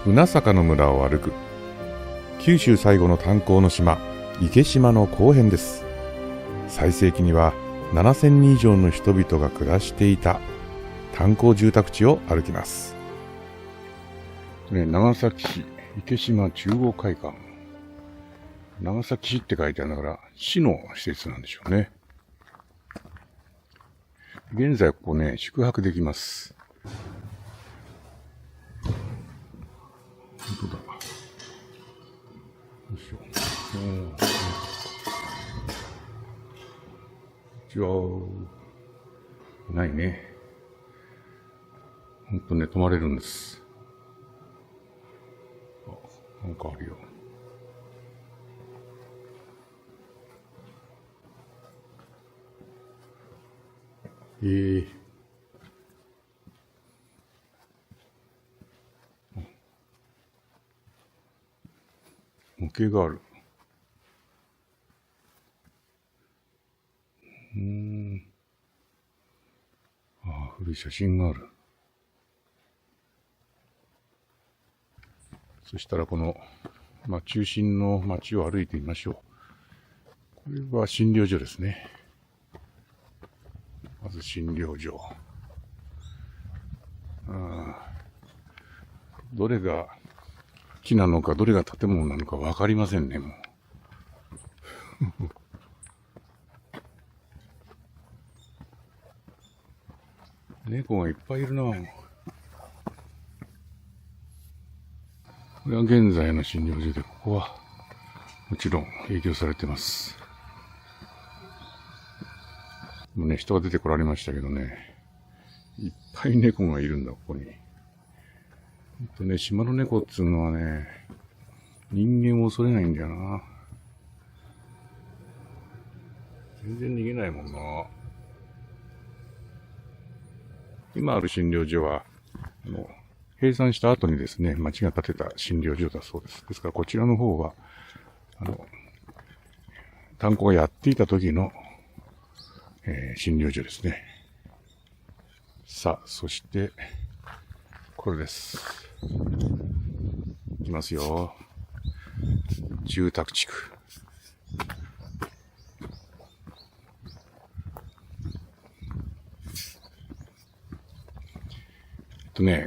船坂の村を歩く九州最後の炭鉱の島池島の後編です。最盛期には7000人以上の人々が暮らしていた炭鉱住宅地を歩きます、長崎市池島中央会館。長崎市って書いてあるんだから市の施設なんでしょうね。現在ここね宿泊できます。本当だ。よいしょ。ないね。ほんとね、泊まれるんです。あ、なんかあるよ。模型がある。古い写真がある。そしたらこの、中心の街を歩いてみましょう。これは診療所ですね。まず診療所。どれが木なのかどれが建物なのかわかりませんね、もう。猫がいっぱいいるな。これは現在の診療所で、ここはもちろん営業されてます。もうね、人が出てこられましたけどね、いっぱい猫がいるんだ、ここに。島の猫っつうのはね、人間を恐れないんだよな。全然逃げないもんな。今ある診療所は、閉山した後にですね、町が建てた診療所だそうです。ですからこちらの方は、炭鉱がやっていた時の、診療所ですね。さあ、そして、これです。いきますよ。住宅地区。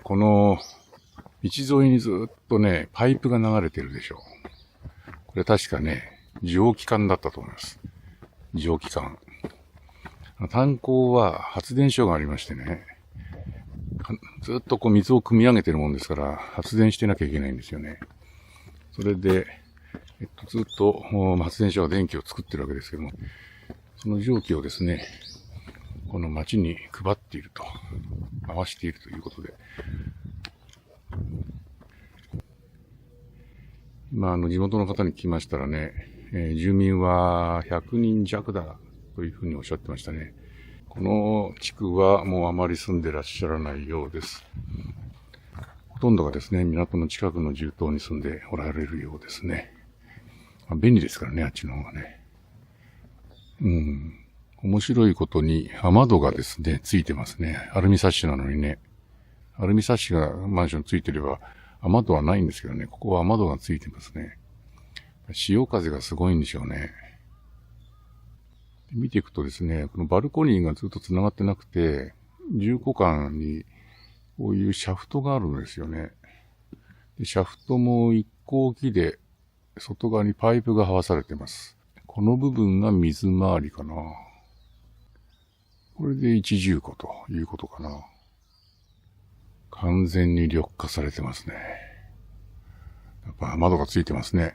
この道沿いにずっとね、パイプが流れてるでしょ。これ確かね、蒸気管だったと思います。蒸気管。炭鉱は発電所がありましてね、ずっとこう水を汲み上げてるもんですから発電してなきゃいけないんですよね。それで、ずっと発電所は電気を作ってるわけですけども、その蒸気をですね、この町に配っていると、回しているということで、地元の方に聞きましたらね、住民は100人弱だというふうにおっしゃってましたね。この地区はもうあまり住んでらっしゃらないようです。ほとんどがですね、港の近くの住棟に住んでおられるようですね。便利ですからね、あっちの方がね。面白いことに雨戸がですね、ついてますね。アルミサッシなのにね。アルミサッシがマンションついてれば雨戸はないんですけどね、ここは雨戸がついてますね。潮風がすごいんでしょうね。見ていくとですね、このバルコニーがずっと繋がってなくて、重庫間にこういうシャフトがあるんですよね。でシャフトも一個木で外側にパイプが這わされてます。この部分が水回りかな。これで一重庫ということかな。完全に緑化されてますね。やっぱ窓がついてますね。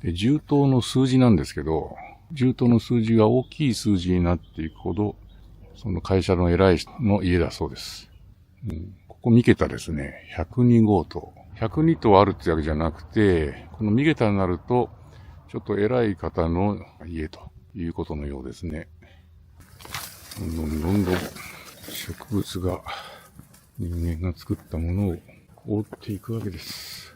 で、銃刀の数字なんですけど、銃刀の数字が大きい数字になっていくほど、その会社の偉い人の家だそうです。ここ三桁ですね。102号棟。102棟あるってわけじゃなくて、この三桁になると、ちょっと偉い方の家ということのようですね。どんどん植物が人間が作ったものを覆っていくわけです。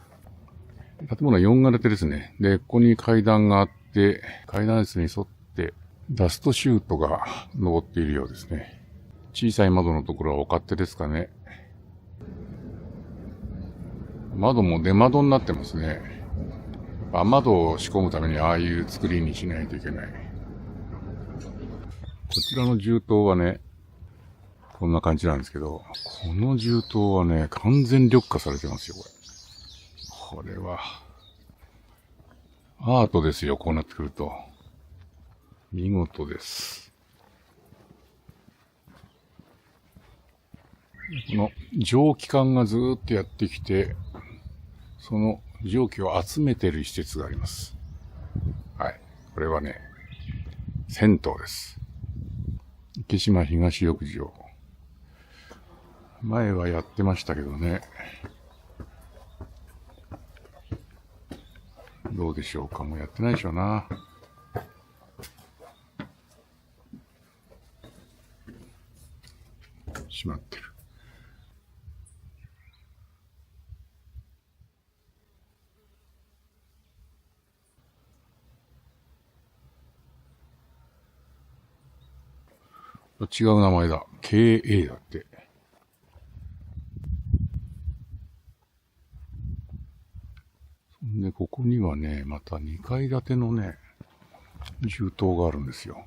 建物は4階建てですね。で、ここに階段があって、階段室に沿ってダストシュートが登っているようですね。小さい窓のところはお勝手ですかね。窓も出窓になってますね。窓を仕込むためにああいう作りにしないといけない。こちらの銃刀はね、こんな感じなんですけど、この銃刀はね、完全緑化されてますよ、これは。アートですよ、こうなってくると。見事です。この蒸気管がずーっとやってきて、その蒸気を集めている施設があります。はい。これはね、銭湯です。池島東浴場。前はやってましたけどね。どうでしょうか。もうやってないでしょうな。閉まってる。違う名前だ。KA だって。で、ここにはね、また2階建てのね、銃刀があるんですよ。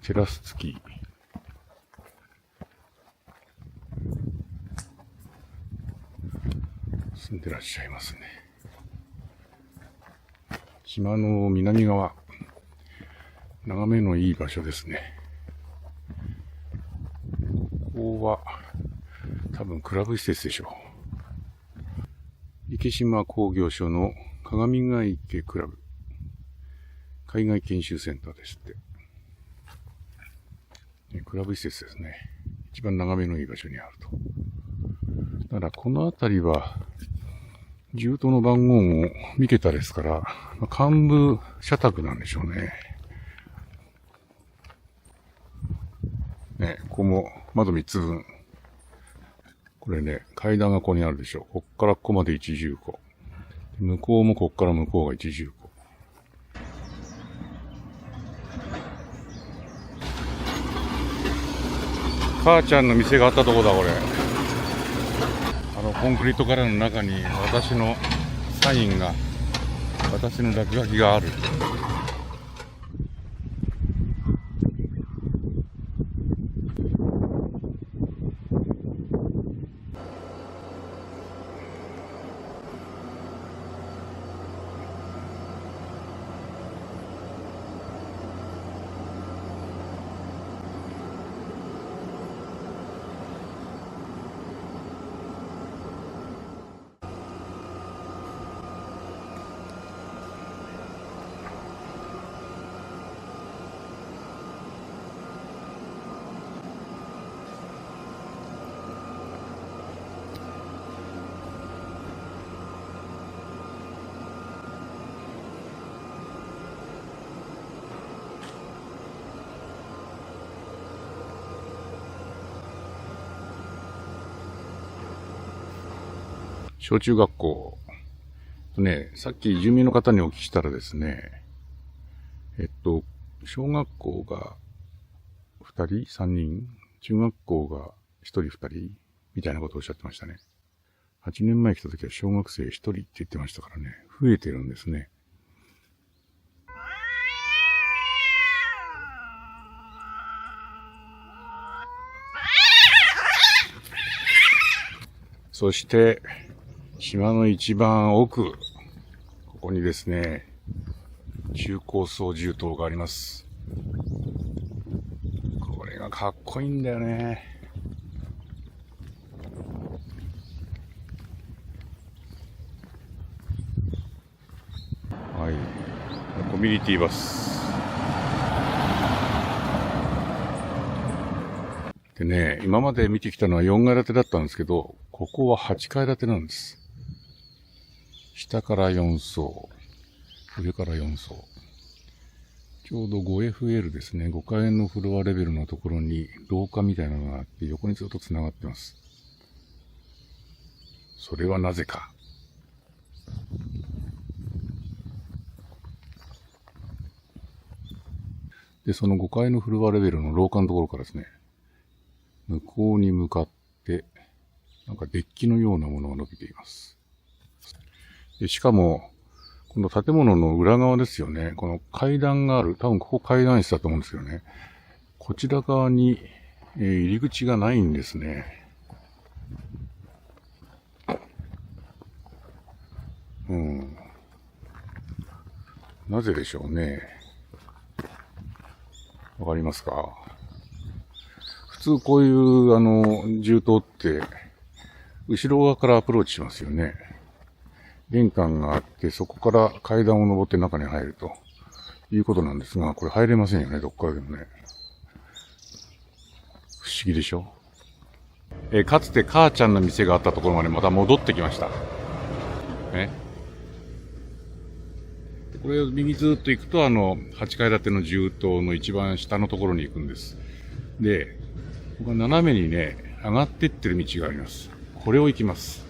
テラス付き。住んでらっしゃいますね。島の南側。眺めのいい場所ですね。ここは多分クラブ施設でしょう。池島工業所の鏡ヶ池クラブ。海外研修センターですって。クラブ施設ですね。一番眺めのいい場所にあると。だからこの辺りは、銃刀の番号も三桁ですから、幹部社宅なんでしょうね。ね、ここも窓3つ分。これね、階段がここにあるでしょ。こっからここまで一重庫。向こうもこっから向こうが一重庫。母ちゃんの店があったとこだ、これ。コンクリート柄の中に私のサインが、私の落書きがある。小中学校。ね、さっき住民の方にお聞きしたらですね、小学校が2人 ?3 人中学校が1人2人みたいなことをおっしゃってましたね。8年前来た時は小学生1人って言ってましたからね、増えてるんですね。そして、島の一番奥、ここにですね、中高層銃刀があります。これがかっこいいんだよね。はい。コミュニティバス。でね、今まで見てきたのは4階建てだったんですけど、ここは8階建てなんです。下から4層、上から4層。ちょうど 5FL ですね。5階のフロアレベルのところに廊下みたいなのがあって、横にずっと繋がってます。それはなぜか。で、その5階のフロアレベルの廊下のところからですね、向こうに向かって、なんかデッキのようなものが伸びています。で、しかも、この建物の裏側ですよね。この階段がある。多分ここ階段室だと思うんですよね。こちら側に、入り口がないんですね。なぜでしょうね。わかりますか？普通こういう銃刀って、後ろ側からアプローチしますよね。玄関があって、そこから階段を登って中に入るということなんですが、これ入れませんよね、どっからでもね。不思議でしょ？かつて母ちゃんの店があったところまでまた戻ってきました。ね。これを右ずっと行くと8階建ての銃刀の一番下のところに行くんです。で、ここ斜めにね、上がってってる道があります。これを行きます。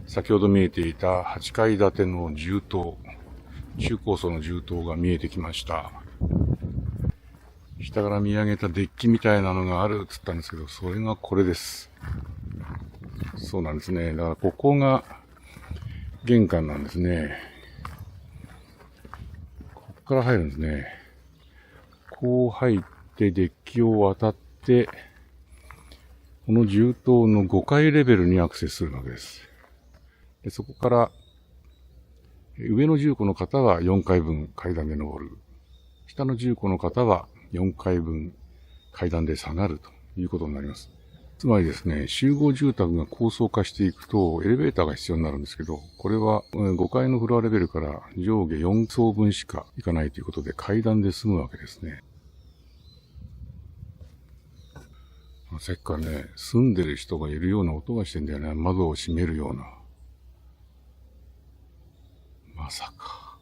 先ほど見えていた8階建ての銃刀、中高層の銃刀が見えてきました。下から見上げたデッキみたいなのがあるって言ったんですけど、それがこれです。そうなんですね。だからここが玄関なんですね。ここから入るんですね。こう入ってデッキを渡って、この銃刀の5階レベルにアクセスするわけです。でそこから、上の10個の方は4階分階段で登る。下の10個の方は4階分階段で下がるということになります。つまりですね、集合住宅が高層化していくとエレベーターが必要になるんですけど、これは5階のフロアレベルから上下4層分しか行かないということで階段で済むわけですね。せっかね、住んでる人がいるような音がしてんだよね。窓を閉めるような。まさか。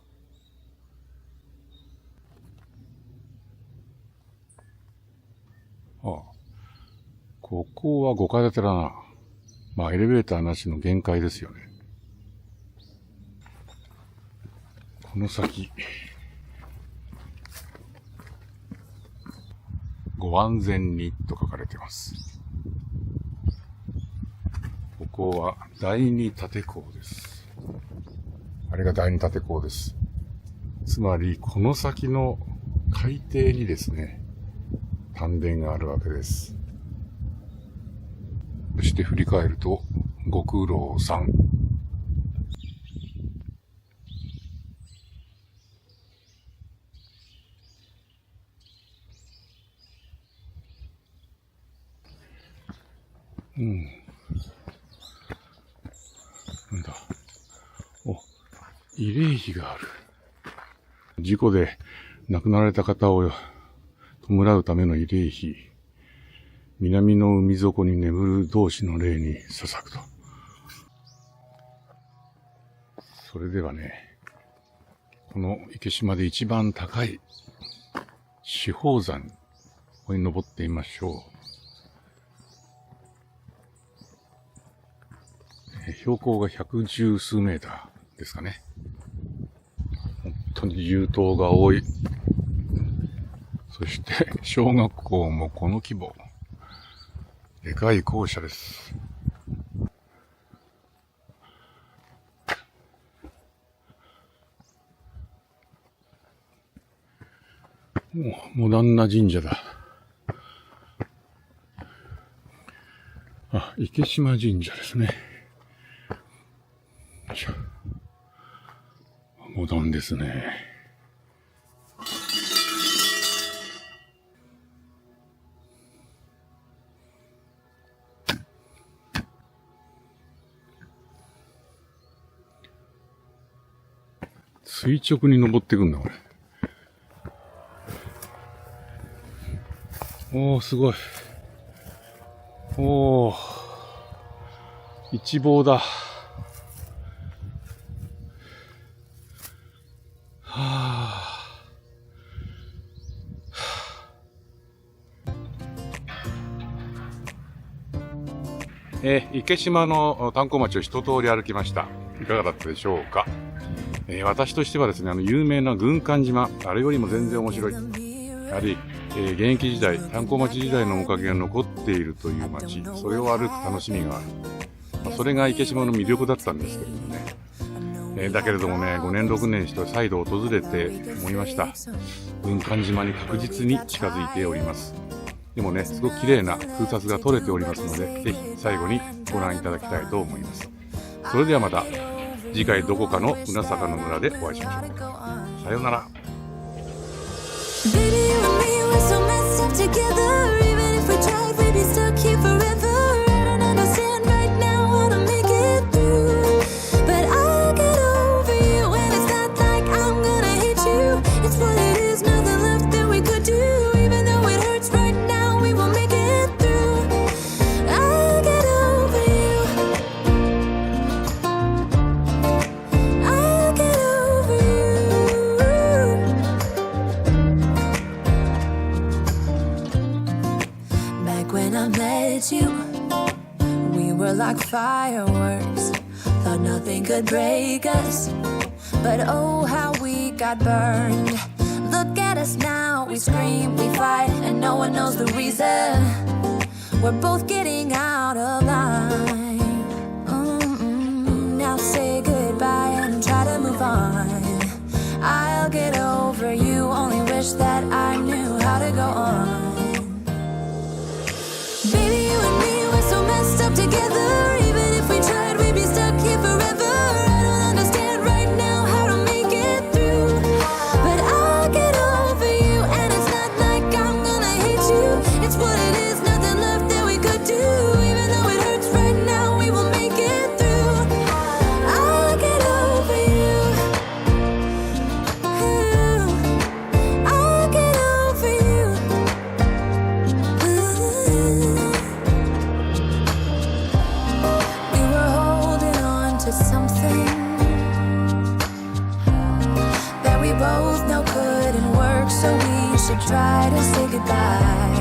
ああ。ここは5階建てだな。まあエレベーターなしの限界ですよね。この先。ご安全にと書かれています。ここは第二立港です。あれが第二立港です。つまりこの先の海底にですね、丹田があるわけです。そして振り返ると、ご苦労さん。なんだ。慰霊碑がある。事故で亡くなられた方を弔うための慰霊碑。南の海底に眠る同志の霊に捧ぐと。それではね、この池島で一番高い四方山、ここに登ってみましょう。標高が110数メーターですかね。本当に流島が多い。そして、小学校もこの規模。でかい校舎です。モダンな神社だ。あ、池島神社ですね。モダンですね。垂直に登っていくんだ、これ。おー、すごい。おー、一望だ。池島の炭鉱町を一通り歩きました。いかがだったでしょうか。私としてはですね、有名な軍艦島、あれよりも全然面白い。やはり、現役時代、炭鉱町時代の面影が残っているという町、それを歩く楽しみがある。それが池島の魅力だったんですけれどもね。だけれどもね、5年6年して再度訪れて思いました。軍艦島に確実に近づいております。でもね、すごく綺麗な空撮が撮れておりますので、ぜひ最後にご覧いただきたいと思います。それではまた次回どこかの船坂の村でお会いしましょう。さようなら。We were like fireworks, thought nothing could break us, but oh how we got burned. Look at us now, we scream, we fight, and no one knows the reason. We're both getting out of line. Now say goodbye and try to move on. I'll get over you, only wish that I knew how to go on. Baby, you and me, we're so messed up together. Even if we tried, we'd be stuck here forever. I don't understand right now how to make it through, but I'll get over you. And it's not like I'm gonna hate you. It's what it is, nothing left that we could do. Even though it hurts right now, we will make it through. I'll get over you. I'll get over you. We were holding on to something that we both know couldn't work, so we should try to say goodbye.